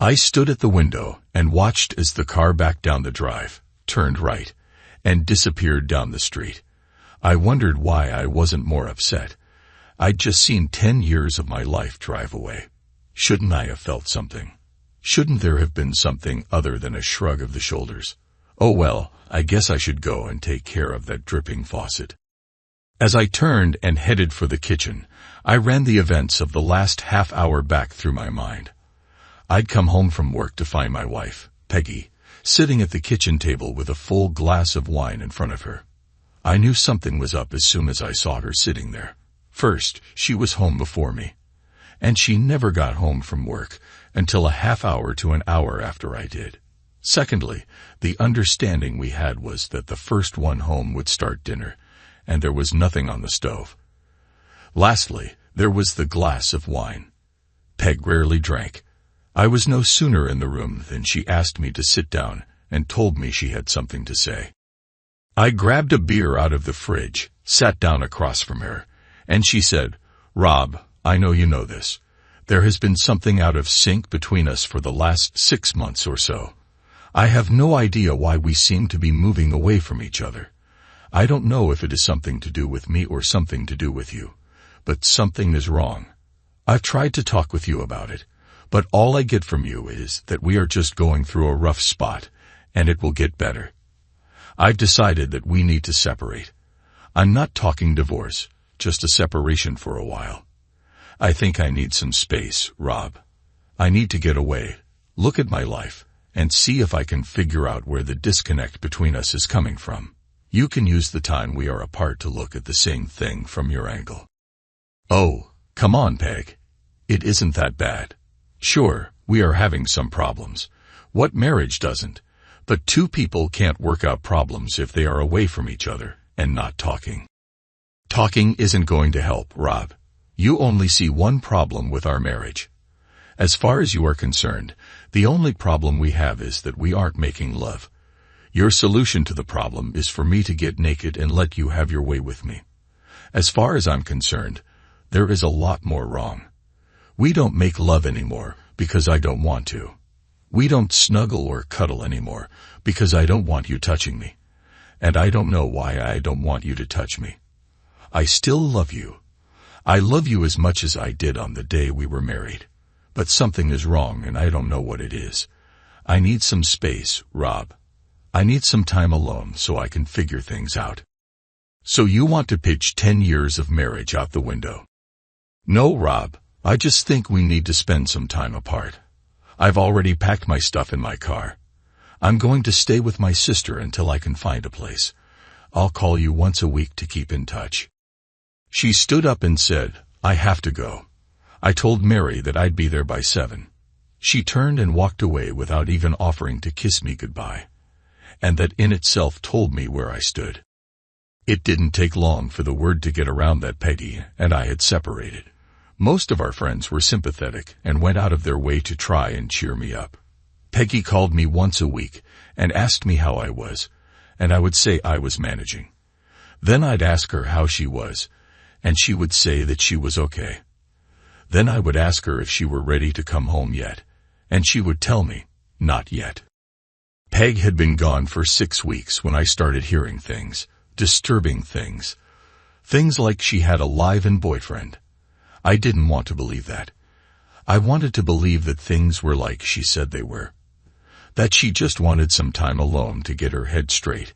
I stood at the window and watched as the car backed down the drive, turned right, and disappeared down the street. I wondered why I wasn't more upset. I'd just seen 10 years of my life drive away. Shouldn't I have felt something? Shouldn't there have been something other than a shrug of the shoulders? Oh well, I guess I should go and take care of that dripping faucet. As I turned and headed for the kitchen, I ran the events of the last half hour back through my mind. I'd come home from work to find my wife, Peggy, sitting at the kitchen table with a full glass of wine in front of her. I knew something was up as soon as I saw her sitting there. First, she was home before me, and she never got home from work until a half hour to an hour after I did. Secondly, the understanding we had was that the first one home would start dinner, and there was nothing on the stove. Lastly, there was the glass of wine. Peg rarely drank. I was no sooner in the room than she asked me to sit down and told me she had something to say. I grabbed a beer out of the fridge, sat down across from her, and she said, "Rob, I know you know this. There has been something out of sync between us for the last 6 months or so. I have no idea why we seem to be moving away from each other. I don't know if it is something to do with me or something to do with you, but something is wrong. I've tried to talk with you about it, but all I get from you is that we are just going through a rough spot, and it will get better. I've decided that we need to separate. I'm not talking divorce, just a separation for a while. I think I need some space, Rob. I need to get away, look at my life, and see if I can figure out where the disconnect between us is coming from. You can use the time we are apart to look at the same thing from your angle." "Oh, come on, Peg. It isn't that bad. Sure, we are having some problems. What marriage doesn't? But two people can't work out problems if they are away from each other and not talking. Talking isn't going to help, Rob. You only see one problem with our marriage. As far as you are concerned, the only problem we have is that we aren't making love. Your solution to the problem is for me to get naked and let you have your way with me. As far as I'm concerned, there is a lot more wrong. We don't make love anymore because I don't want to. We don't snuggle or cuddle anymore because I don't want you touching me. And I don't know why I don't want you to touch me. I still love you. I love you as much as I did on the day we were married. But something is wrong and I don't know what it is. I need some space, Rob. I need some time alone so I can figure things out." "So you want to pitch 10 years of marriage out the window?" "No, Rob. I just think we need to spend some time apart. I've already packed my stuff in my car. I'm going to stay with my sister until I can find a place. I'll call you once a week to keep in touch." She stood up and said, "I have to go. I told Mary that I'd be there by 7. She turned and walked away without even offering to kiss me goodbye. And that in itself told me where I stood. It didn't take long for the word to get around that Peggy and I had separated. Most of our friends were sympathetic and went out of their way to try and cheer me up. Peggy called me once a week and asked me how I was, and I would say I was managing. Then I'd ask her how she was, and she would say that she was okay. Then I would ask her if she were ready to come home yet, and she would tell me, not yet. Peg had been gone for 6 weeks when I started hearing things, disturbing things. Things like she had a live-in boyfriend. I didn't want to believe that. I wanted to believe that things were like she said they were. That she just wanted some time alone to get her head straight,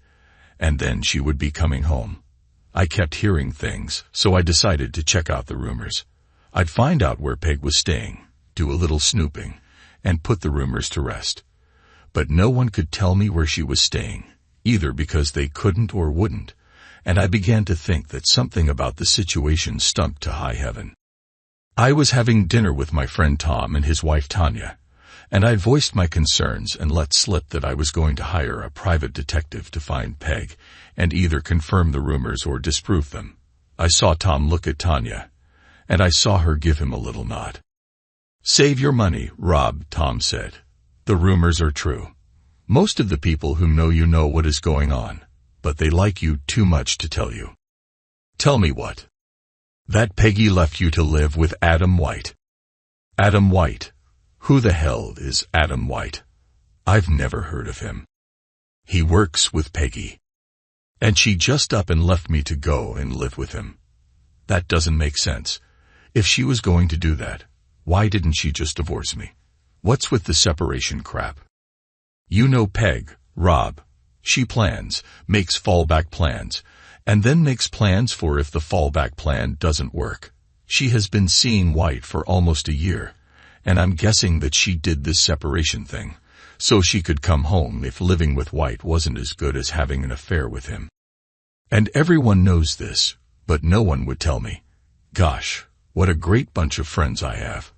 and then she would be coming home. I kept hearing things, so I decided to check out the rumors. I'd find out where Peg was staying, do a little snooping, and put the rumors to rest. But no one could tell me where she was staying, either because they couldn't or wouldn't, and I began to think that something about the situation stunk to high heaven. I was having dinner with my friend Tom and his wife Tanya, and I voiced my concerns and let slip that I was going to hire a private detective to find Peg and either confirm the rumors or disprove them. I saw Tom look at Tanya, and I saw her give him a little nod. "Save your money, Rob," Tom said. "The rumors are true. Most of the people who know you know what is going on, but they like you too much to tell you." "Tell me what." "That Peggy left you to live with Adam White." "Adam White? Who the hell is Adam White? I've never heard of him. He works with Peggy. And she just up and left me to go and live with him. That doesn't make sense. If she was going to do that, why didn't she just divorce me? What's with the separation crap? You know Peg, Rob. She makes fallback plans, and then makes plans for if the fallback plan doesn't work. She has been seeing White for almost a year, and I'm guessing that she did this separation thing, so she could come home if living with White wasn't as good as having an affair with him. And everyone knows this, but no one would tell me. Gosh, what a great bunch of friends I have.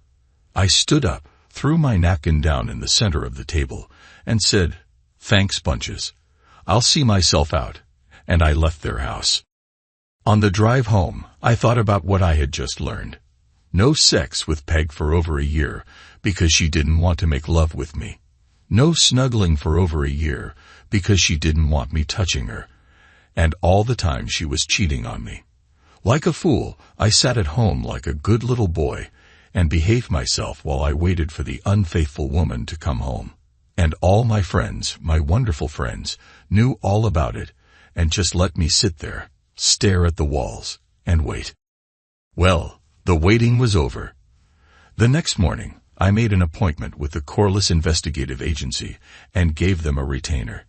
I stood up, threw my napkin down in the center of the table, and said, "Thanks, bunches. I'll see myself out," and I left their house. On the drive home, I thought about what I had just learned. No sex with Peg for over a year because she didn't want to make love with me. No snuggling for over a year because she didn't want me touching her. And all the time she was cheating on me. Like a fool, I sat at home like a good little boy and behaved myself while I waited for the unfaithful woman to come home. And all my friends, my wonderful friends, knew all about it and just let me sit there, stare at the walls, and wait. Well, the waiting was over. The next morning, I made an appointment with the Corliss Investigative Agency and gave them a retainer.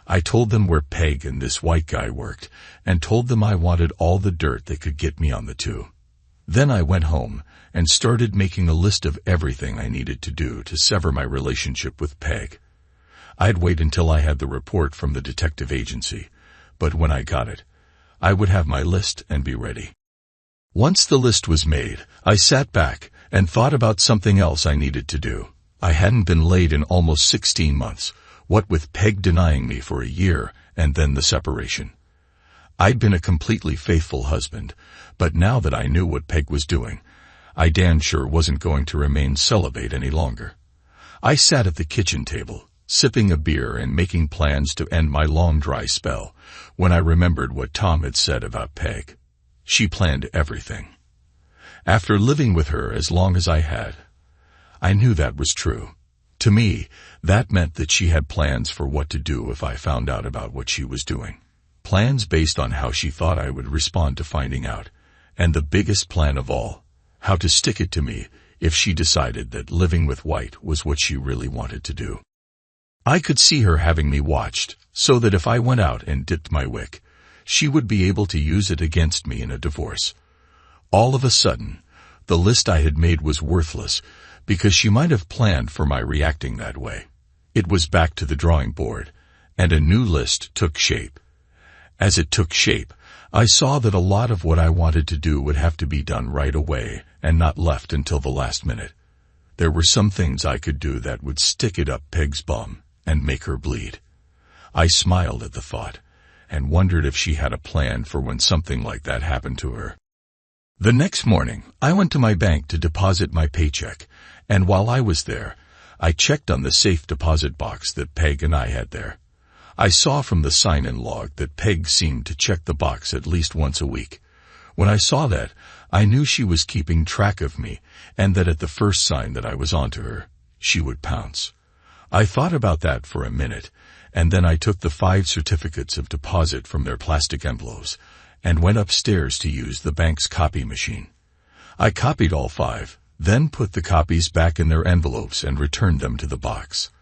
I told them where Peg and this White guy worked and told them I wanted all the dirt they could get me on the two. Then I went home and started making a list of everything I needed to do to sever my relationship with Peg. I'd wait until I had the report from the detective agency, but when I got it, I would have my list and be ready. Once the list was made, I sat back and thought about something else I needed to do. I hadn't been laid in almost 16 months, what with Peg denying me for a year and then the separation. I'd been a completely faithful husband, but now that I knew what Peg was doing, I damn sure wasn't going to remain celibate any longer. I sat at the kitchen table, sipping a beer and making plans to end my long dry spell, when I remembered what Tom had said about Peg. She planned everything. After living with her as long as I had, I knew that was true. To me, that meant that she had plans for what to do if I found out about what she was doing. Plans based on how she thought I would respond to finding out. And the biggest plan of all, how to stick it to me if she decided that living with White was what she really wanted to do. I could see her having me watched, so that if I went out and dipped my wick, she would be able to use it against me in a divorce. All of a sudden, the list I had made was worthless, because she might have planned for my reacting that way. It was back to the drawing board, and a new list took shape. As it took shape, I saw that a lot of what I wanted to do would have to be done right away and not left until the last minute. There were some things I could do that would stick it up Peg's bum and make her bleed. I smiled at the thought and wondered if she had a plan for when something like that happened to her. The next morning, I went to my bank to deposit my paycheck, and while I was there, I checked on the safe deposit box that Peg and I had there. I saw from the sign-in log that Peg seemed to check the box at least once a week. When I saw that, I knew she was keeping track of me, and that at the first sign that I was onto her, she would pounce. I thought about that for a minute, and then I took the 5 certificates of deposit from their plastic envelopes and went upstairs to use the bank's copy machine. I copied all 5, then put the copies back in their envelopes and returned them to the box.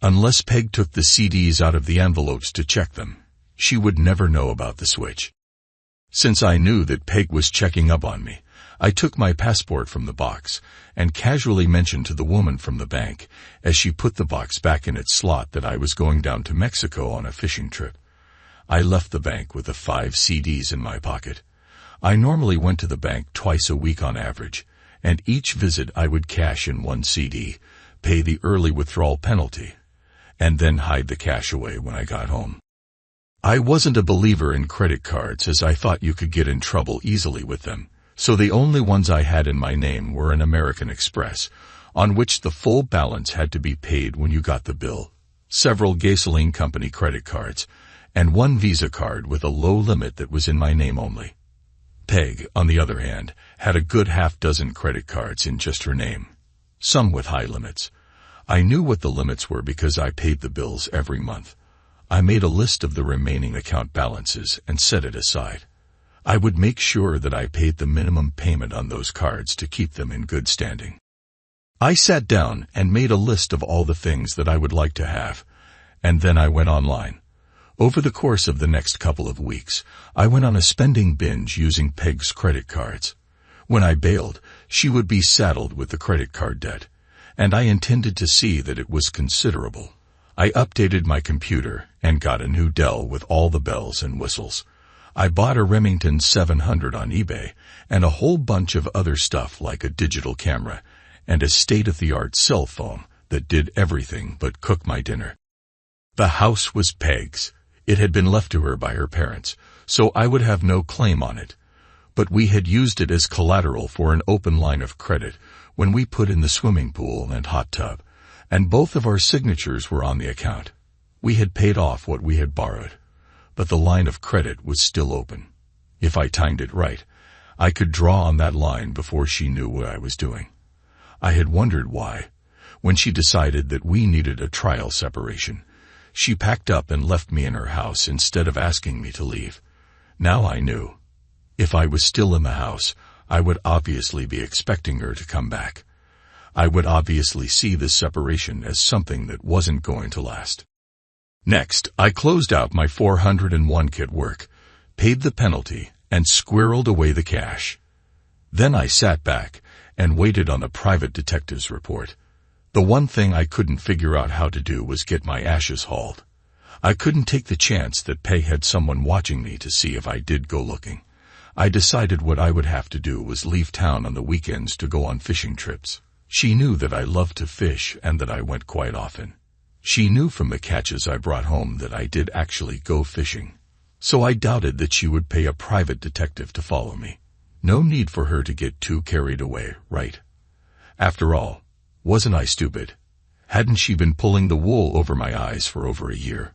Unless Peg took the CDs out of the envelopes to check them, she would never know about the switch. Since I knew that Peg was checking up on me, I took my passport from the box and casually mentioned to the woman from the bank, as she put the box back in its slot, that I was going down to Mexico on a fishing trip. I left the bank with the 5 CDs in my pocket. I normally went to the bank twice a week on average, and each visit I would cash in 1 CD, pay the early withdrawal penalty, and then hide the cash away when I got home. I wasn't a believer in credit cards, as I thought you could get in trouble easily with them, so the only ones I had in my name were an American Express, on which the full balance had to be paid when you got the bill, several gasoline company credit cards, and 1 Visa card with a low limit that was in my name only. Peg, on the other hand, had a good half dozen credit cards in just her name. some with high limits. I knew what the limits were because I paid the bills every month. I made a list of the remaining account balances and set it aside. I would make sure that I paid the minimum payment on those cards to keep them in good standing. I sat down and made a list of all the things that I would like to have, and then I went online. Over the course of the next couple of weeks, I went on a spending binge using Peg's credit cards. When I bailed, she would be saddled with the credit card debt, and I intended to see that it was considerable. I updated my computer and got a new Dell with all the bells and whistles. I bought a Remington 700 on eBay and a whole bunch of other stuff like a digital camera and a state-of-the-art cell phone that did everything but cook my dinner. The house was Peg's. It had been left to her by her parents, so I would have no claim on it. But we had used it as collateral for an open line of credit when we put in the swimming pool and hot tub, and both of our signatures were on the account. We had paid off what we had borrowed, but the line of credit was still open. If I timed it right, I could draw on that line before she knew what I was doing. I had wondered why. When she decided that we needed a trial separation, she packed up and left me in her house instead of asking me to leave. Now I knew. If I was still in the house, I would obviously be expecting her to come back. I would obviously see this separation as something that wasn't going to last. Next, I closed out my 401 kit work, paid the penalty, and squirreled away the cash. Then I sat back and waited on the private detective's report. The one thing I couldn't figure out how to do was get my ashes hauled. I couldn't take the chance that Peg had someone watching me to see if I did go looking. I decided what I would have to do was leave town on the weekends to go on fishing trips. She knew that I loved to fish and that I went quite often. She knew from the catches I brought home that I did actually go fishing. So I doubted that she would pay a private detective to follow me. No need for her to get too carried away, right? After all, wasn't I stupid? Hadn't she been pulling the wool over my eyes for over a year?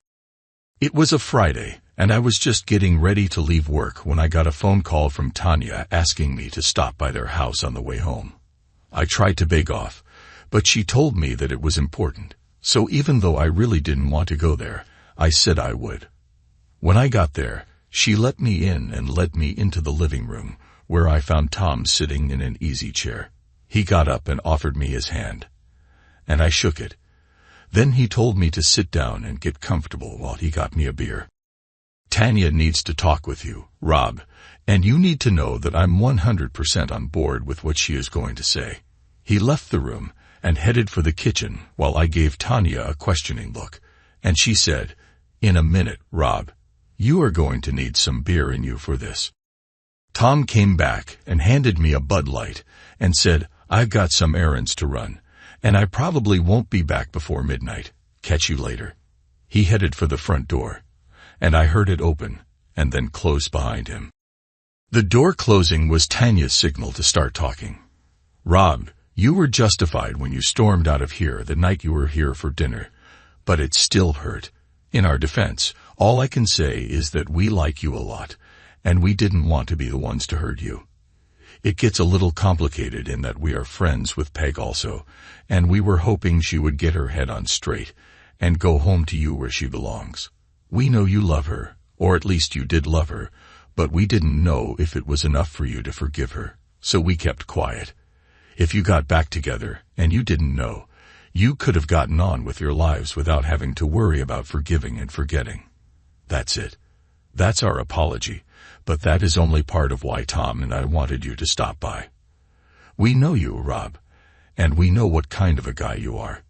It was a Friday, and I was just getting ready to leave work when I got a phone call from Tanya asking me to stop by their house on the way home. I tried to beg off, but she told me that it was important. So even though I really didn't want to go there, I said I would. When I got there, she let me in and led me into the living room, where I found Tom sitting in an easy chair. He got up and offered me his hand, and I shook it. Then he told me to sit down and get comfortable while he got me a beer. Tanya needs to talk with you, Rob, and you need to know that I'm 100% on board with what she is going to say. He left the room and headed for the kitchen while I gave Tanya a questioning look, and she said, "In a minute, Rob. You are going to need some beer in you for this." Tom came back and handed me a Bud Light and said, "I've got some errands to run, and I probably won't be back before midnight. Catch you later." He headed for the front door, and I heard it open and then close behind him. The door closing was Tanya's signal to start talking. "Rob, you were justified when you stormed out of here the night you were here for dinner, but it still hurt. In our defense, all I can say is that we like you a lot, and we didn't want to be the ones to hurt you. It gets a little complicated in that we are friends with Peg also, and we were hoping she would get her head on straight and go home to you where she belongs. We know you love her, or at least you did love her, but we didn't know if it was enough for you to forgive her, so we kept quiet. If you got back together and you didn't know, you could have gotten on with your lives without having to worry about forgiving and forgetting. That's it. That's our apology, but that is only part of why Tom and I wanted you to stop by. We know you, Rob, and we know what kind of a guy you are.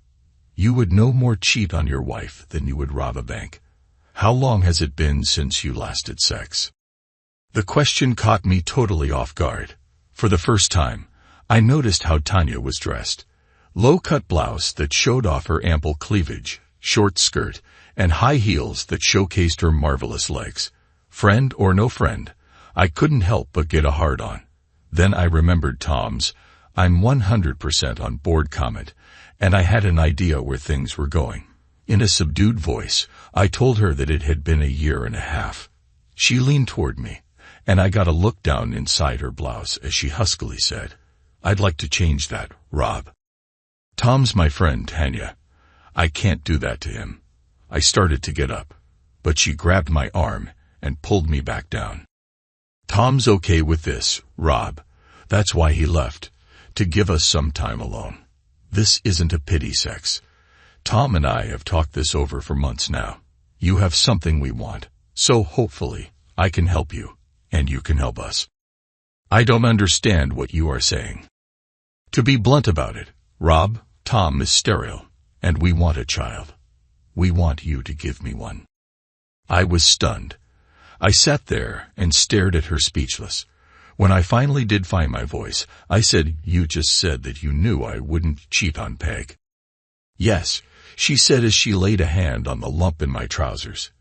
You would no more cheat on your wife than you would rob a bank. How long has it been since you last had sex?" The question caught me totally off guard. For the first time, I noticed how Tanya was dressed. Low-cut blouse that showed off her ample cleavage, short skirt, and high heels that showcased her marvelous legs. Friend or no friend, I couldn't help but get a hard-on. Then I remembered Tom's "I'm 100% on board" comment, and I had an idea where things were going. In a subdued voice, I told her that it had been a year and a half. She leaned toward me, and I got a look down inside her blouse as she huskily said, "I'd like to change that, Rob." Tom's my friend, Tanya. I can't do that to him. I started to get up, but she grabbed my arm and pulled me back down. Tom's okay with this, Rob. That's why he left, to give us some time alone. This isn't a pity sex. Tom and I have talked this over for months now. You have something we want, so hopefully I can help you, and you can help us. I don't understand what you are saying. To be blunt about it, Rob, Tom is sterile, and we want a child. We want you to give me one. I was stunned. I sat there and stared at her speechless. When I finally did find my voice, I said, "You just said that you knew I wouldn't cheat on Peg." "Yes," she said as she laid a hand on the lump in my trousers.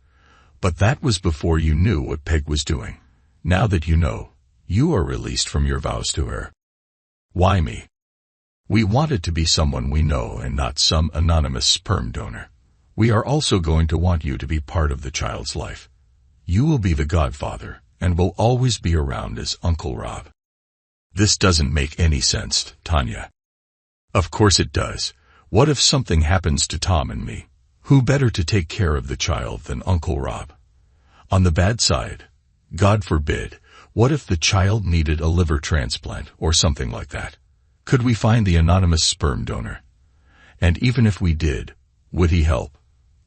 "But that was before you knew what Peg was doing. Now that you know, you are released from your vows to her." "Why me?" "We want it to be someone we know and not some anonymous sperm donor. We are also going to want you to be part of the child's life. You will be the godfather and will always be around as Uncle Rob." "This doesn't make any sense, Tanya." "Of course it does. What if something happens to Tom and me? Who better to take care of the child than Uncle Rob? On the bad side, God forbid, what if the child needed a liver transplant or something like that? Could we find the anonymous sperm donor? And even if we did, would he help?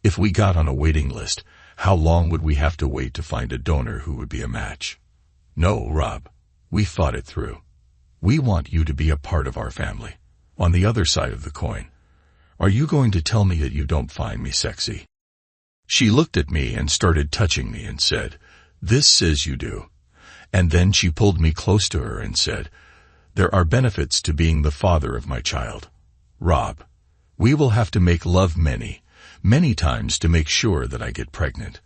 If we got on a waiting list, how long would we have to wait to find a donor who would be a match? No, Rob, we thought it through. We want you to be a part of our family. On the other side of the coin, are you going to tell me that you don't find me sexy?" She looked at me and started touching me and said, "This says you do." And then she pulled me close to her and said, "There are benefits to being the father of my child. Rob, we will have to make love many, many times to make sure that I get pregnant.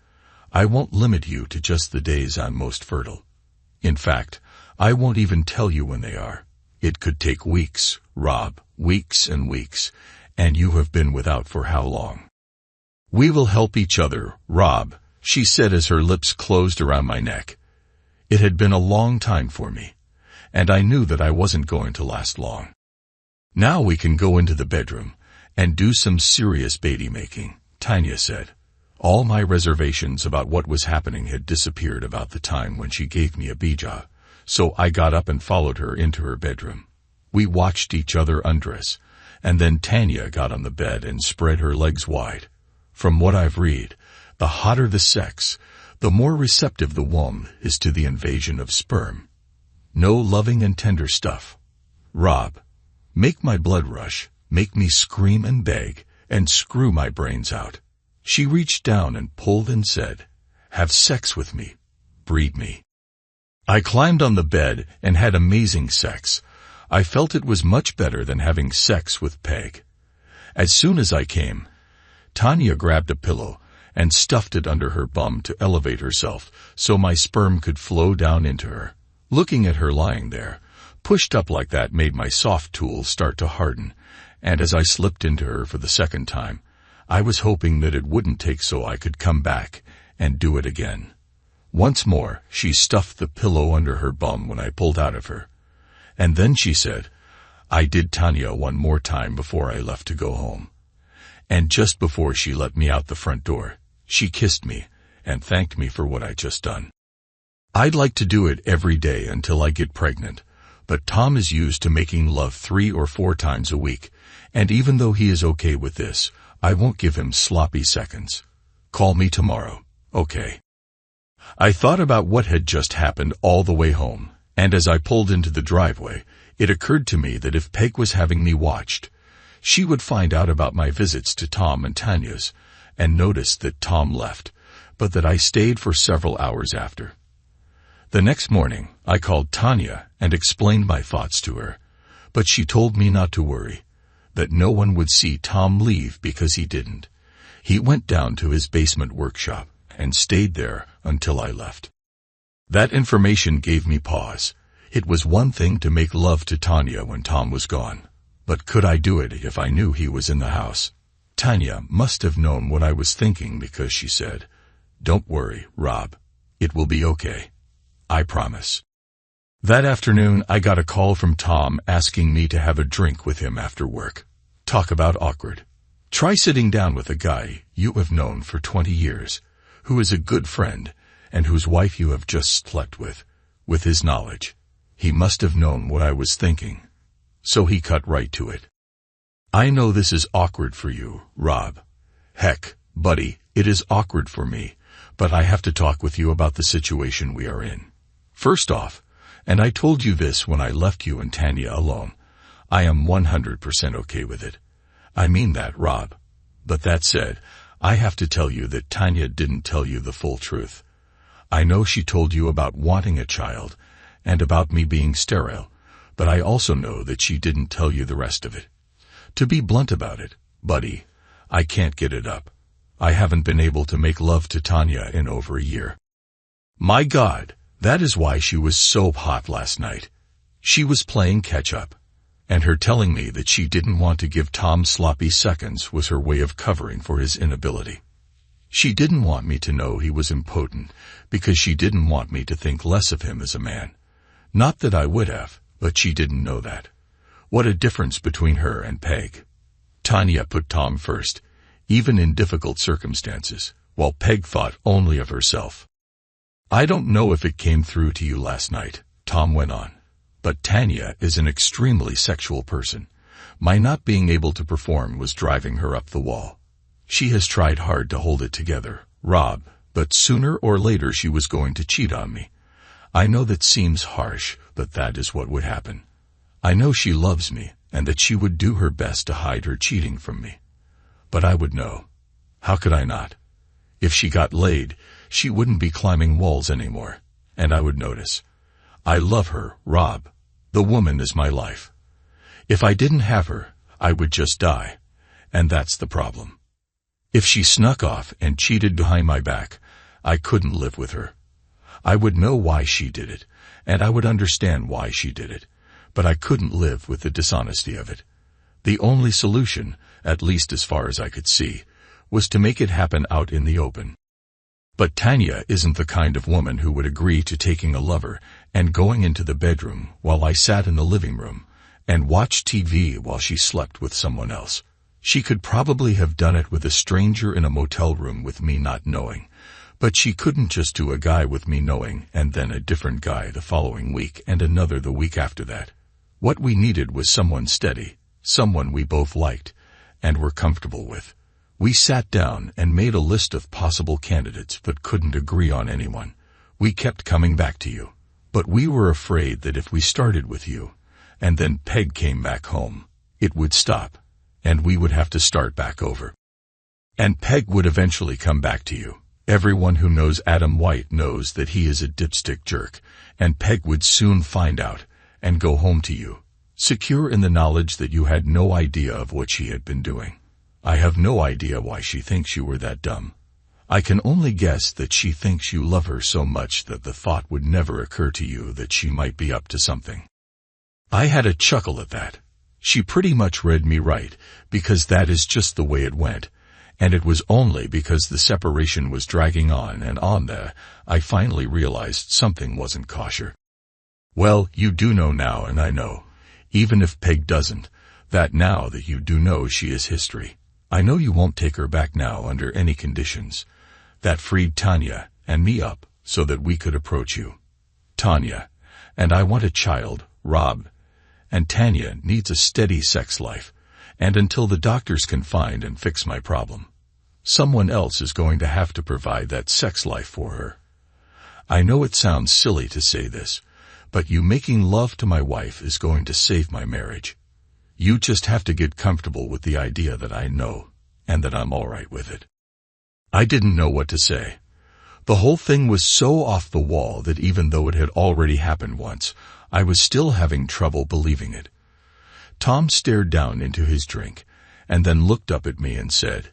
I won't limit you to just the days I'm most fertile. In fact, I won't even tell you when they are. It could take weeks, Rob, weeks and weeks, and you have been without for how long?" "We will help each other, Rob," she said as her lips closed around my neck. It had been a long time for me, and I knew that I wasn't going to last long. "Now we can go into the bedroom and do some serious baby making," Tanya said. All my reservations about what was happening had disappeared about the time when she gave me a bija, so I got up and followed her into her bedroom. We watched each other undress, and then Tanya got on the bed and spread her legs wide. From what I've read, the hotter the sex, the more receptive the womb is to the invasion of sperm. No loving and tender stuff. Rob, make my blood rush, make me scream and beg, and screw my brains out. She reached down and pulled and said, "Have sex with me. Breed me." I climbed on the bed and had amazing sex. I felt it was much better than having sex with Peg. As soon as I came, Tanya grabbed a pillow and stuffed it under her bum to elevate herself so my sperm could flow down into her. Looking at her lying there, pushed up like that, made my soft tool start to harden, and as I slipped into her for the second time, I was hoping that it wouldn't take so I could come back and do it again. Once more, she stuffed the pillow under her bum when I pulled out of her. And then she said, "I did Tanya one more time before I left to go home." And just before she let me out the front door, she kissed me and thanked me for what I just done. I'd like to do it every day until I get pregnant, but Tom is used to making love 3 or 4 times a week, and even though he is okay with this, I won't give him sloppy seconds. Call me tomorrow, okay? I thought about what had just happened all the way home, and as I pulled into the driveway, it occurred to me that if Peg was having me watched, she would find out about my visits to Tom and Tanya's, and notice that Tom left, but that I stayed for several hours after. The next morning, I called Tanya and explained my thoughts to her, but she told me not to worry, that no one would see Tom leave because he didn't. He went down to his basement workshop and stayed there until I left. That information gave me pause. It was one thing to make love to Tanya when Tom was gone, but could I do it if I knew he was in the house? Tanya must have known what I was thinking because she said, "Don't worry, Rob. It will be okay. I promise." That afternoon, I got a call from Tom asking me to have a drink with him after work. Talk about awkward. Try sitting down with a guy you have known for 20 years, who is a good friend, and whose wife you have just slept with his knowledge. He must have known what I was thinking. So he cut right to it. I know this is awkward for you, Rob. Heck, buddy, it is awkward for me, but I have to talk with you about the situation we are in. First off, and I told you this when I left you and Tanya alone, I am 100% okay with it. I mean that, Rob. But that said, I have to tell you that Tanya didn't tell you the full truth. I know she told you about wanting a child and about me being sterile, but I also know that she didn't tell you the rest of it. To be blunt about it, buddy, I can't get it up. I haven't been able to make love to Tanya in over a year. My God, that is why she was so hot last night. She was playing catch-up, and her telling me that she didn't want to give Tom sloppy seconds was her way of covering for his inability. She didn't want me to know he was impotent because she didn't want me to think less of him as a man. Not that I would have, but she didn't know that. What a difference between her and Peg. Tanya put Tom first, even in difficult circumstances, while Peg thought only of herself. I don't know if it came through to you last night, Tom went on, but Tanya is an extremely sexual person. My not being able to perform was driving her up the wall. She has tried hard to hold it together, Rob, but sooner or later she was going to cheat on me. I know that seems harsh, but that is what would happen. I know she loves me, and that she would do her best to hide her cheating from me. But I would know. How could I not? If she got laid, she wouldn't be climbing walls anymore, and I would notice. I love her, Rob. The woman is my life. If I didn't have her, I would just die, and that's the problem. If she snuck off and cheated behind my back, I couldn't live with her. I would know why she did it, and I would understand why she did it, but I couldn't live with the dishonesty of it. The only solution, at least as far as I could see, was to make it happen out in the open. But Tanya isn't the kind of woman who would agree to taking a lover and going into the bedroom while I sat in the living room and watched TV while she slept with someone else. She could probably have done it with a stranger in a motel room with me not knowing, but she couldn't just do a guy with me knowing and then a different guy the following week and another the week after that. What we needed was someone steady, someone we both liked and were comfortable with. We sat down and made a list of possible candidates but couldn't agree on anyone. We kept coming back to you, but we were afraid that if we started with you and then Peg came back home, it would stop, and we would have to start back over. And Peg would eventually come back to you. Everyone who knows Adam White knows that he is a dipstick jerk, and Peg would soon find out and go home to you, secure in the knowledge that you had no idea of what she had been doing. I have no idea why she thinks you were that dumb. I can only guess that she thinks you love her so much that the thought would never occur to you that she might be up to something. I had a chuckle at that. She pretty much read me right, because that is just the way it went, and it was only because the separation was dragging on and on that I finally realized something wasn't kosher. Well, you do know now, and I know, even if Peg doesn't, that now that you do know she is history, I know you won't take her back now under any conditions. That freed Tanya and me up so that we could approach you. Tanya, and I want a child, Rob, and Tanya needs a steady sex life, and until the doctors can find and fix my problem, someone else is going to have to provide that sex life for her. I know it sounds silly to say this, but you making love to my wife is going to save my marriage. You just have to get comfortable with the idea that I know, and that I'm all right with it. I didn't know what to say. The whole thing was so off the wall that even though it had already happened once, I was still having trouble believing it. Tom stared down into his drink, and then looked up at me and said,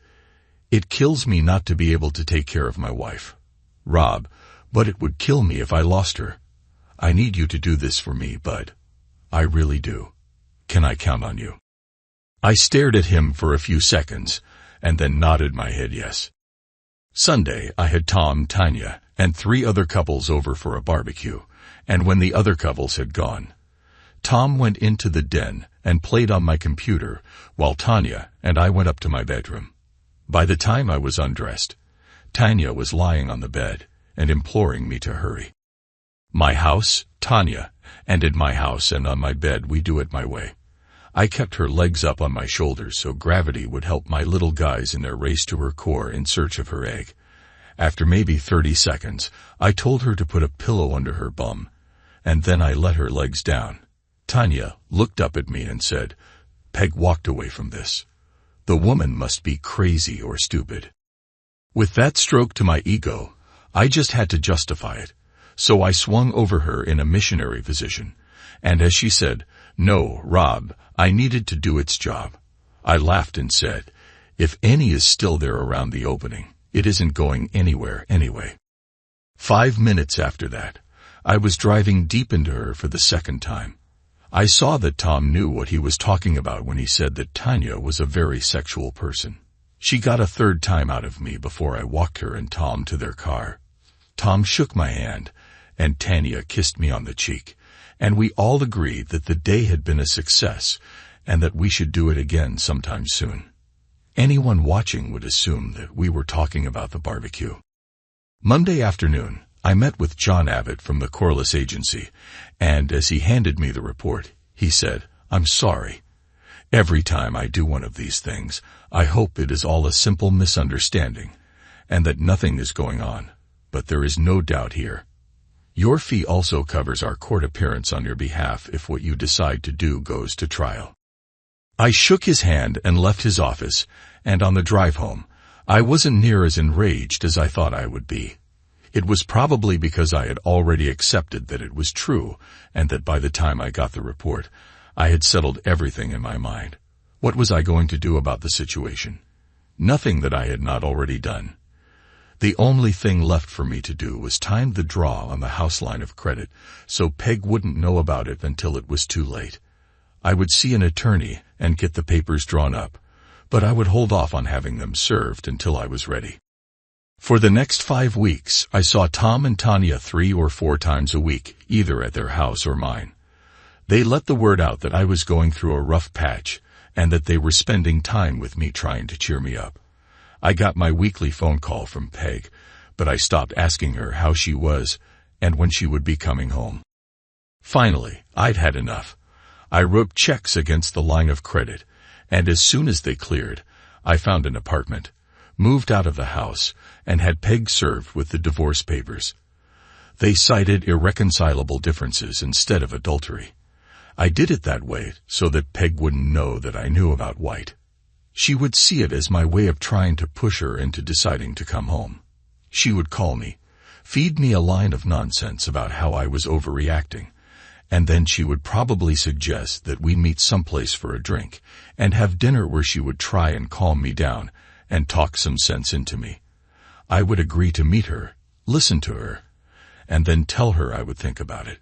"It kills me not to be able to take care of my wife, Rob, but it would kill me if I lost her. I need you to do this for me, bud. I really do. Can I count on you?" I stared at him for a few seconds, and then nodded my head yes. Sunday, I had Tom, Tanya, and 3 other couples over for a barbecue, and when the other couples had gone, Tom went into the den and played on my computer while Tanya and I went up to my bedroom. By the time I was undressed, Tanya was lying on the bed and imploring me to hurry. My house, Tanya, and in my house and on my bed we do it my way. I kept her legs up on my shoulders so gravity would help my little guys in their race to her core in search of her egg. After maybe 30 seconds, I told her to put a pillow under her bum, and then I let her legs down. Tanya looked up at me and said, "Peg walked away from this. The woman must be crazy or stupid." With that stroke to my ego, I just had to justify it, so I swung over her in a missionary position, and as she said, "No, Rob, I needed to do its job," I laughed and said, "If any is still there around the opening, it isn't going anywhere anyway." 5 minutes after that, I was driving deep into her for the second time. I saw that Tom knew what he was talking about when he said that Tanya was a very sexual person. She got a third time out of me before I walked her and Tom to their car. Tom shook my hand, and Tanya kissed me on the cheek, and we all agreed that the day had been a success and that we should do it again sometime soon. Anyone watching would assume that we were talking about the barbecue. Monday afternoon, I met with John Abbott from the Corliss agency, and as he handed me the report, he said, "I'm sorry. Every time I do one of these things, I hope it is all a simple misunderstanding, and that nothing is going on, but there is no doubt here. Your fee also covers our court appearance on your behalf if what you decide to do goes to trial." I shook his hand and left his office, and on the drive home, I wasn't near as enraged as I thought I would be. It was probably because I had already accepted that it was true, and that by the time I got the report, I had settled everything in my mind. What was I going to do about the situation? Nothing that I had not already done. The only thing left for me to do was time the draw on the house line of credit, so Peg wouldn't know about it until it was too late. I would see an attorney and get the papers drawn up, but I would hold off on having them served until I was ready. For the next 5 weeks, I saw Tom and Tanya 3 or 4 times a week, either at their house or mine. They let the word out that I was going through a rough patch, and that they were spending time with me trying to cheer me up. I got my weekly phone call from Peg, but I stopped asking her how she was and when she would be coming home. Finally, I'd had enough. I wrote checks against the line of credit, and as soon as they cleared, I found an apartment, moved out of the house, and had Peg served with the divorce papers. They cited irreconcilable differences instead of adultery. I did it that way so that Peg wouldn't know that I knew about White. She would see it as my way of trying to push her into deciding to come home. She would call me, feed me a line of nonsense about how I was overreacting, and then she would probably suggest that we meet someplace for a drink and have dinner where she would try and calm me down and talk some sense into me. I would agree to meet her, listen to her, and then tell her I would think about it.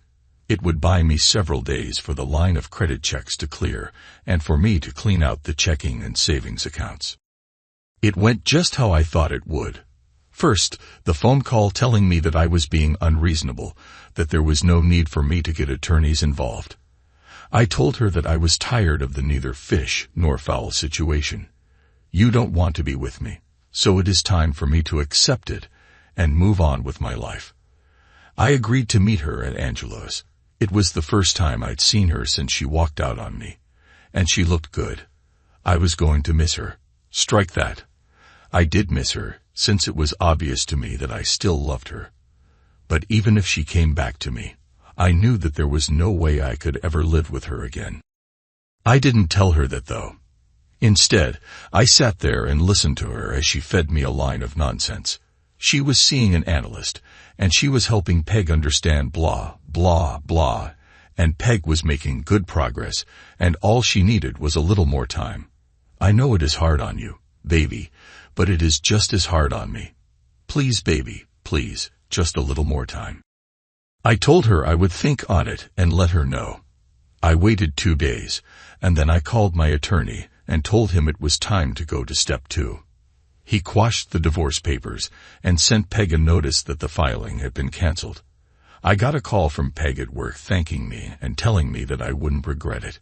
It would buy me several days for the line of credit checks to clear and for me to clean out the checking and savings accounts. It went just how I thought it would. First, the phone call telling me that I was being unreasonable, that there was no need for me to get attorneys involved. I told her that I was tired of the neither fish nor fowl situation. You don't want to be with me, so it is time for me to accept it and move on with my life. I agreed to meet her at Angelo's. It was the first time I'd seen her since she walked out on me, and she looked good. I was going to miss her. Strike that. I did miss her, since it was obvious to me that I still loved her. But even if she came back to me, I knew that there was no way I could ever live with her again. I didn't tell her that, though. Instead, I sat there and listened to her as she fed me a line of nonsense. She was seeing an analyst, and she was helping Peg understand blah, blah, blah, and Peg was making good progress, and all she needed was a little more time. I know it is hard on you, baby, but it is just as hard on me. Please, baby, please, just a little more time. I told her I would think on it and let her know. I waited 2 days, and then I called my attorney and told him it was time to go to step 2. He quashed the divorce papers and sent Peg a notice that the filing had been canceled. I got a call from Peg at work thanking me and telling me that I wouldn't regret it.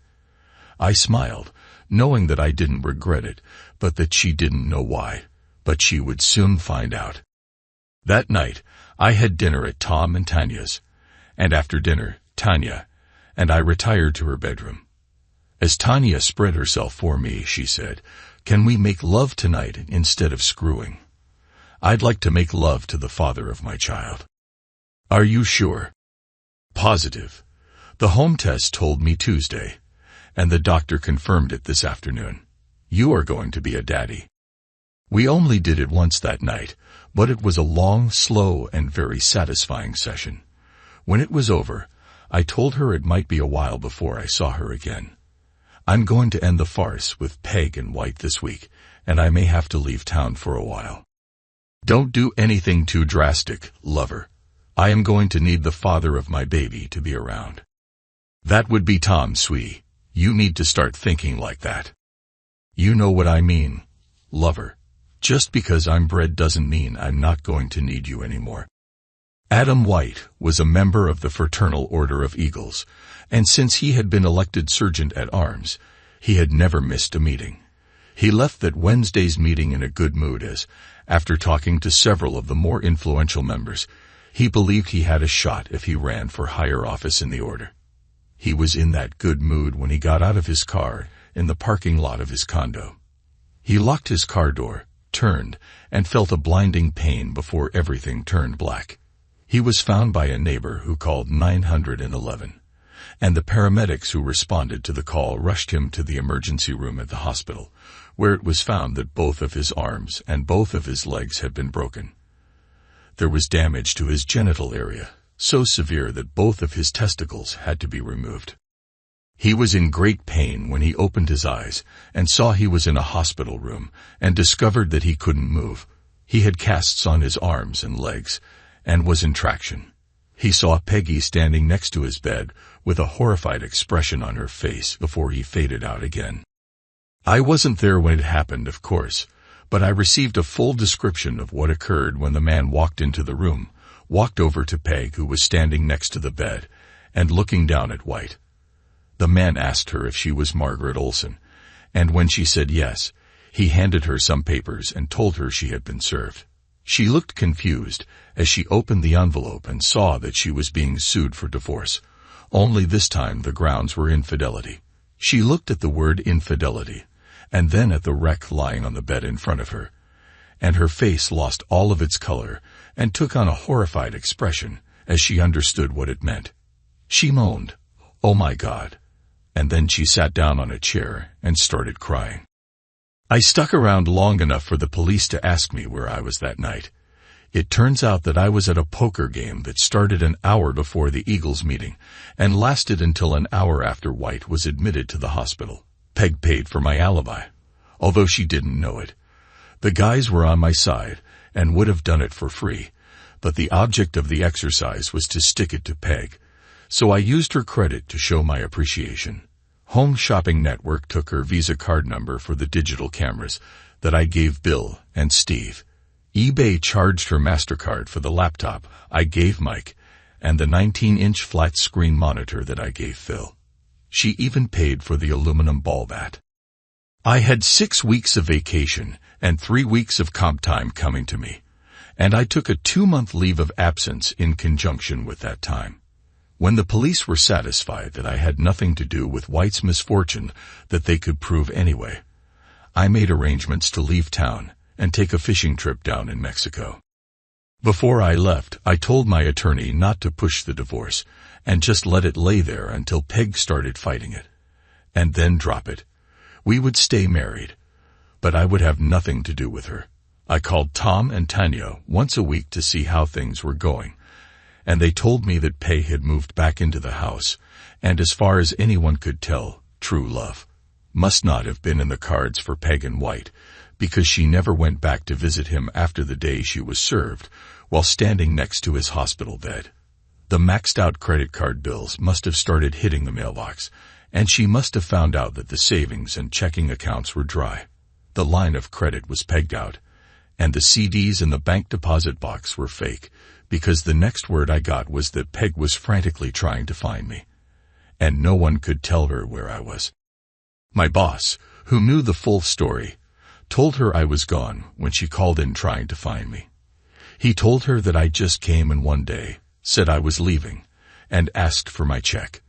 I smiled, knowing that I didn't regret it, but that she didn't know why. But she would soon find out. That night, I had dinner at Tom and Tanya's, and after dinner, Tanya and I retired to her bedroom. As Tanya spread herself for me, she said, "Can we make love tonight instead of screwing? I'd like to make love to the father of my child." "Are you sure?" "Positive. The home test told me Tuesday, and the doctor confirmed it this afternoon. You are going to be a daddy." We only did it once that night, but it was a long, slow, and very satisfying session. When it was over, I told her it might be a while before I saw her again. "I'm going to end the farce with Peg and White this week, and I may have to leave town for a while." "Don't do anything too drastic, lover. I am going to need the father of my baby to be around." "That would be Tom, sweetie. You need to start thinking like that." "You know what I mean, lover. Just because I'm bred doesn't mean I'm not going to need you anymore." Adam White was a member of the Fraternal Order of Eagles, and since he had been elected Sergeant at Arms, he had never missed a meeting. He left that Wednesday's meeting in a good mood as, after talking to several of the more influential members, he believed he had a shot if he ran for higher office in the order. He was in that good mood when he got out of his car in the parking lot of his condo. He locked his car door, turned, and felt a blinding pain before everything turned black. He was found by a neighbor who called 911, and the paramedics who responded to the call rushed him to the emergency room at the hospital, where it was found that both of his arms and both of his legs had been broken. There was damage to his genital area, so severe that both of his testicles had to be removed. He was in great pain when he opened his eyes and saw he was in a hospital room and discovered that he couldn't move. He had casts on his arms and legs and was in traction. He saw Peggy standing next to his bed with a horrified expression on her face before he faded out again. I wasn't there when it happened, of course, but I received a full description of what occurred when the man walked into the room, walked over to Peg, who was standing next to the bed, and looking down at White. The man asked her if she was Margaret Olson, and when she said yes, he handed her some papers and told her she had been served. She looked confused as she opened the envelope and saw that she was being sued for divorce, only this time the grounds were infidelity. She looked at the word infidelity, and then at the wreck lying on the bed in front of her, and her face lost all of its color and took on a horrified expression as she understood what it meant. She moaned, "Oh my God," and then she sat down on a chair and started crying. I stuck around long enough for the police to ask me where I was that night. It turns out that I was at a poker game that started an hour before the Eagles meeting and lasted until an hour after White was admitted to the hospital. Peg paid for my alibi, although she didn't know it. The guys were on my side and would have done it for free, but the object of the exercise was to stick it to Peg, so I used her credit to show my appreciation. Home Shopping Network took her Visa card number for the digital cameras that I gave Bill and Steve. eBay charged her MasterCard for the laptop I gave Mike and the 19-inch flat-screen monitor that I gave Phil. She even paid for the aluminum ball bat. I had 6 weeks of vacation and 3 weeks of comp time coming to me, and I took a 2-month leave of absence in conjunction with that time. When the police were satisfied that I had nothing to do with White's misfortune that they could prove anyway, I made arrangements to leave town and take a fishing trip down in Mexico. Before I left, I told my attorney not to push the divorce and just let it lay there until Peg started fighting it, and then drop it. We would stay married, but I would have nothing to do with her. I called Tom and Tanya once a week to see how things were going, and they told me that Peg had moved back into the house, and as far as anyone could tell, true love must not have been in the cards for Peg and White, because she never went back to visit him after the day she was served, while standing next to his hospital bed. The maxed-out credit card bills must have started hitting the mailbox, and she must have found out that the savings and checking accounts were dry. The line of credit was pegged out, and the CDs in the bank deposit box were fake, because the next word I got was that Peg was frantically trying to find me, and no one could tell her where I was. My boss, who knew the full story, told her I was gone when she called in trying to find me. He told her that I just came in one day, said I was leaving, and asked for my check.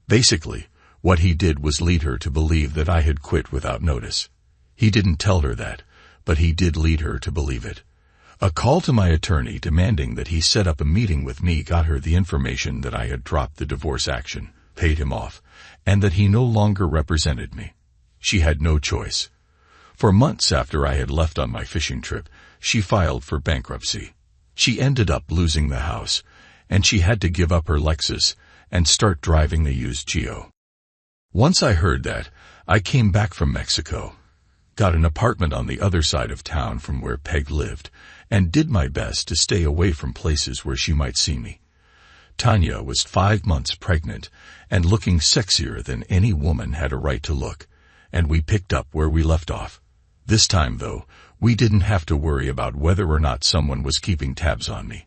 Basically, what he did was lead her to believe that I had quit without notice. He didn't tell her that, but he did lead her to believe it. A call to my attorney demanding that he set up a meeting with me got her the information that I had dropped the divorce action, paid him off, and that he no longer represented me. She had no choice. For months after I had left on my fishing trip, she filed for bankruptcy. She ended up losing the house, and she had to give up her Lexus and start driving a used Geo. Once I heard that, I came back from Mexico, got an apartment on the other side of town from where Peg lived, and did my best to stay away from places where she might see me. Tanya was 5 months pregnant and looking sexier than any woman had a right to look, and we picked up where we left off. This time, though, we didn't have to worry about whether or not someone was keeping tabs on me,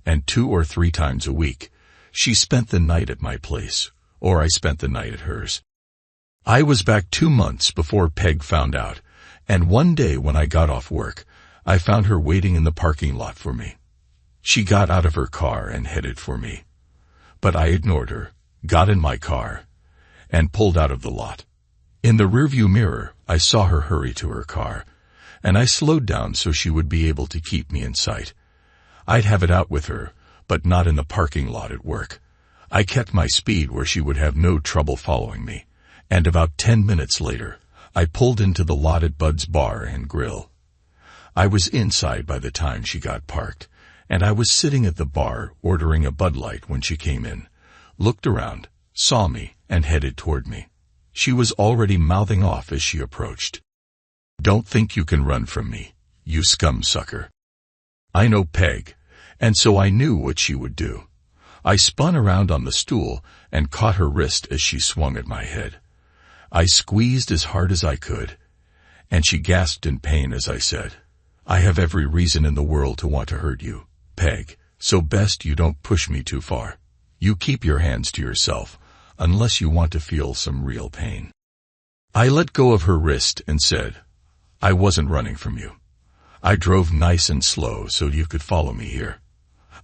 and 2 or 3 times a week, she spent the night at my place, or I spent the night at hers. I was back 2 months before Peg found out, and one day when I got off work, I found her waiting in the parking lot for me. She got out of her car and headed for me. But I ignored her, got in my car, and pulled out of the lot. In the rearview mirror, I saw her hurry to her car, and I slowed down so she would be able to keep me in sight. I'd have it out with her, but not in the parking lot at work. I kept my speed where she would have no trouble following me, and about 10 minutes later, I pulled into the lot at Bud's Bar and Grill. I was inside by the time she got parked, and I was sitting at the bar ordering a Bud Light when she came in, looked around, saw me, and headed toward me. She was already mouthing off as she approached. "Don't think you can run from me, you scum sucker." I know Peg, and so I knew what she would do. I spun around on the stool and caught her wrist as she swung at my head. I squeezed as hard as I could, and she gasped in pain as I said, "I have every reason in the world to want to hurt you, Peg, so best you don't push me too far. You keep your hands to yourself, unless you want to feel some real pain." I let go of her wrist and said, "I wasn't running from you. I drove nice and slow so you could follow me here.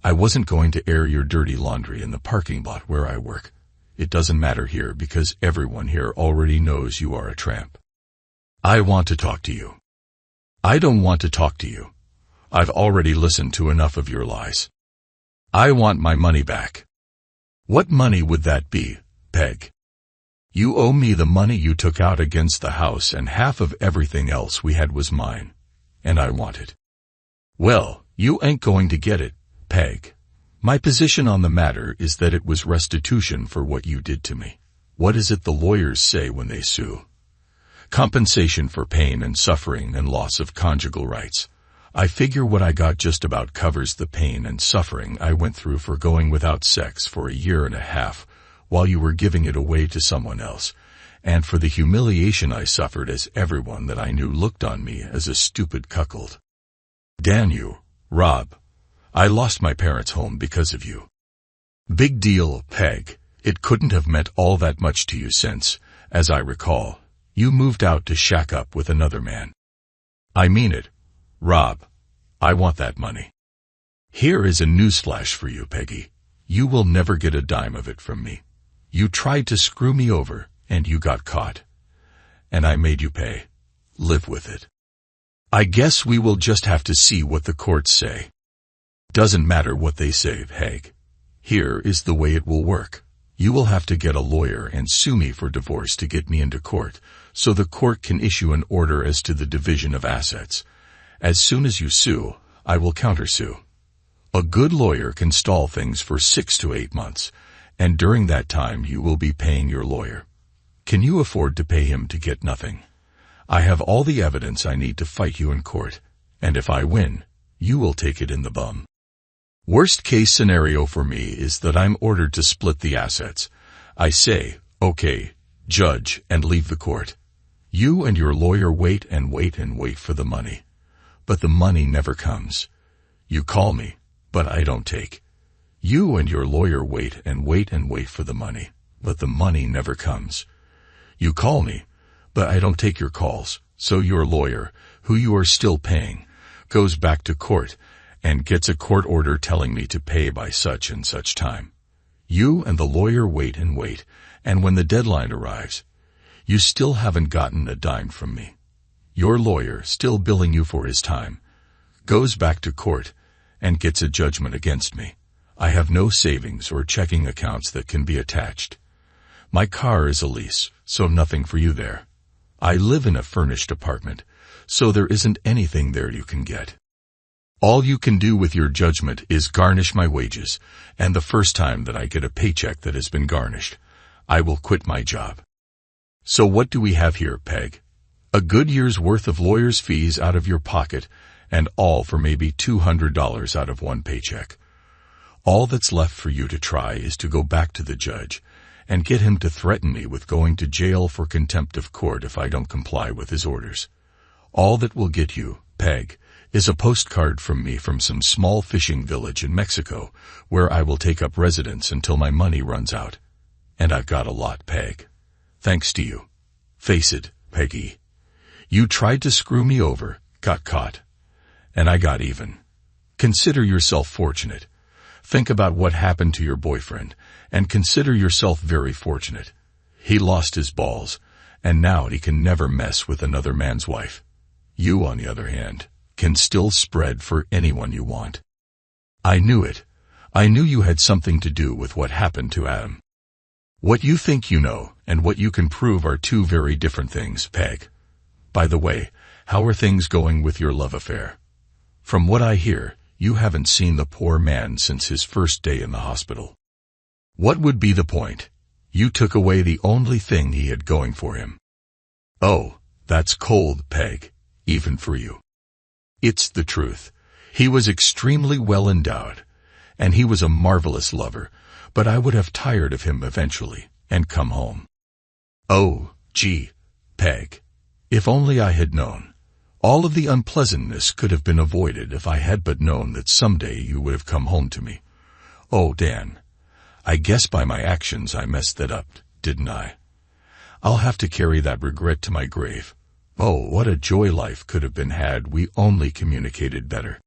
I wasn't going to air your dirty laundry in the parking lot where I work. It doesn't matter here because everyone here already knows you are a tramp. I want to talk to you." "I don't want to talk to you. I've already listened to enough of your lies. I want my money back." "What money would that be, Peg?" "You owe me the money you took out against the house, and half of everything else we had was mine, and I want it." "Well, you ain't going to get it, Peg. My position on the matter is that it was restitution for what you did to me. What is it the lawyers say when they sue? Compensation for pain and suffering and loss of conjugal rights. I figure what I got just about covers the pain and suffering I went through for going without sex for 1.5 years while you were giving it away to someone else, and for the humiliation I suffered as everyone that I knew looked on me as a stupid cuckold. Damn you, Rob. I lost my parents' home because of you. Big deal, Peg. It couldn't have meant all that much to you since, as I recall, you moved out to shack up with another man. I mean it, Rob. I want that money. Here is a newsflash for you, Peggy. You will never get a dime of it from me. You tried to screw me over, and you got caught. And I made you pay. Live with it. I guess we will just have to see what the courts say. Doesn't matter what they say, Peg. Here is the way it will work. You will have to get a lawyer and sue me for divorce to get me into court, so the court can issue an order as to the division of assets. As soon as you sue, I will countersue. A good lawyer can stall things for 6 to 8 months, and during that time you will be paying your lawyer. Can you afford to pay him to get nothing? I have all the evidence I need to fight you in court, and if I win, you will take it in the bum. Worst case scenario for me is that I'm ordered to split the assets. I say, okay, judge, and leave the court. You and your lawyer wait and wait and wait for the money. But the money never comes. You call me, but I don't take. You and your lawyer wait and wait and wait for the money, but the money never comes. You call me, but I don't take your calls, so your lawyer, who you are still paying, goes back to court and gets a court order telling me to pay by such and such time. You and the lawyer wait, and when the deadline arrives, you still haven't gotten a dime from me. Your lawyer, still billing you for his time, goes back to court and gets a judgment against me. I have no savings or checking accounts that can be attached. My car is a lease, so nothing for you there. I live in a furnished apartment, so there isn't anything there you can get. All you can do with your judgment is garnish my wages, and the first time that I get a paycheck that has been garnished, I will quit my job. So what do we have here, Peg? A good year's worth of lawyer's fees out of your pocket, and all for maybe $200 out of one paycheck. All that's left for you to try is to go back to the judge and get him to threaten me with going to jail for contempt of court if I don't comply with his orders. All that will get you, Peg, is a postcard from me from some small fishing village in Mexico, where I will take up residence until my money runs out. And I've got a lot, Peg. Thanks to you. Face it, Peggy. You tried to screw me over, got caught, and I got even. Consider yourself fortunate. Think about what happened to your boyfriend, and consider yourself very fortunate. He lost his balls, and now he can never mess with another man's wife. You, on the other hand, can still spread for anyone you want. I knew it. I knew you had something to do with what happened to Adam. What you think you know, and what you can prove are two very different things, Peg. By the way, how are things going with your love affair? From what I hear, you haven't seen the poor man since his first day in the hospital. What would be the point? You took away the only thing he had going for him. Oh, that's cold, Peg, even for you. It's the truth. He was extremely well endowed, and he was a marvelous lover, but I would have tired of him eventually and come home. Oh, gee, Peg, if only I had known. All of the unpleasantness could have been avoided if I had but known that someday you would have come home to me. Oh, Dan, I guess by my actions I messed that up, didn't I? I'll have to carry that regret to my grave. Oh, what a joy life could have been had we only communicated better.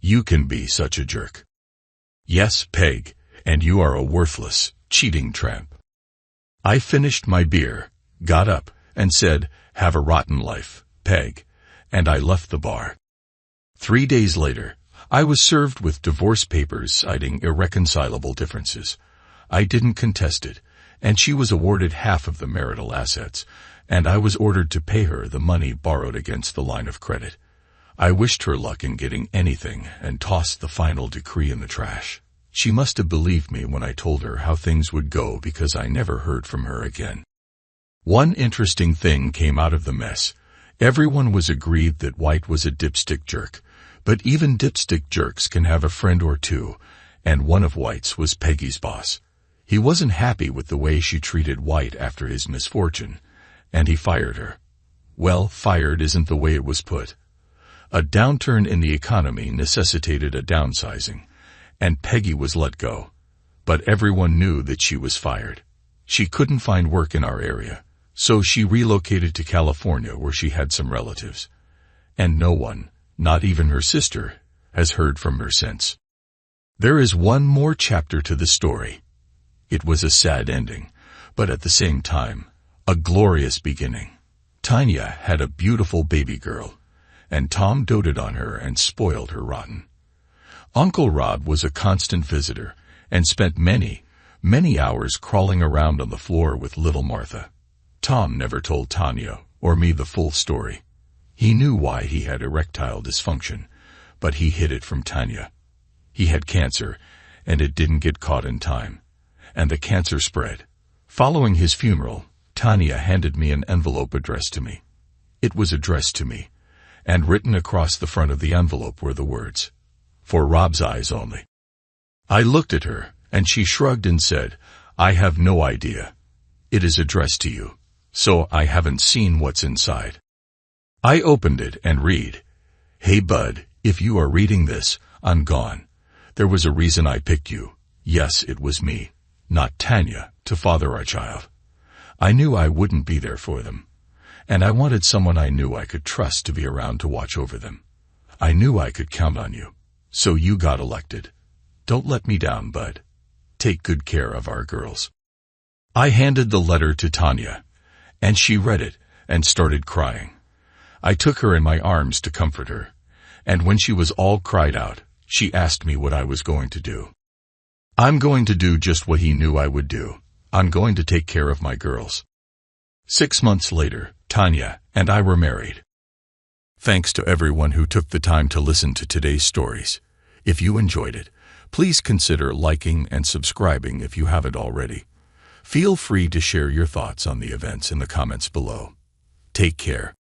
You can be such a jerk. Yes, Peg, and you are a worthless, cheating tramp. I finished my beer, got up, and said, "Have a rotten life, Peg," and I left the bar. 3 days later, I was served with divorce papers citing irreconcilable differences. I didn't contest it, and she was awarded half of the marital assets, and I was ordered to pay her the money borrowed against the line of credit. I wished her luck in getting anything and tossed the final decree in the trash. She must have believed me when I told her how things would go because I never heard from her again. One interesting thing came out of the mess. Everyone was agreed that White was a dipstick jerk, but even dipstick jerks can have a friend or two, and one of White's was Peggy's boss. He wasn't happy with the way she treated White after his misfortune, and he fired her. Well, fired isn't the way it was put. A downturn in the economy necessitated a downsizing, and Peggy was let go. But everyone knew that she was fired. She couldn't find work in our area, so she relocated to California where she had some relatives. And no one, not even her sister, has heard from her since. There is one more chapter to the story. It was a sad ending, but at the same time, a glorious beginning. Tanya had a beautiful baby girl, and Tom doted on her and spoiled her rotten. Uncle Rob was a constant visitor and spent many, many hours crawling around on the floor with little Martha. Tom never told Tanya or me the full story. He knew why he had erectile dysfunction, but he hid it from Tanya. He had cancer, and it didn't get caught in time, and the cancer spread. Following his funeral, Tanya handed me an envelope addressed to me. It was addressed to me, and written across the front of the envelope were the words, "For Rob's eyes only." I looked at her, and she shrugged and said, "I have no idea. It is addressed to you, so I haven't seen what's inside." I opened it and read, "Hey bud, if you are reading this, I'm gone. There was a reason I picked you. Yes, it was me, not Tanya, to father our child. I knew I wouldn't be there for them. and I wanted someone I knew I could trust to be around to watch over them. I knew I could count on you. So you got elected. Don't let me down, bud. Take good care of our girls." I handed the letter to Tanya, and she read it and started crying. I took her in my arms to comfort her, and when she was all cried out, she asked me what I was going to do. "I'm going to do just what he knew I would do. I'm going to take care of my girls." 6 months later, Tanya and I were married. Thanks to everyone who took the time to listen to today's stories. If you enjoyed it, please consider liking and subscribing if you haven't already. Feel free to share your thoughts on the events in the comments below. Take care,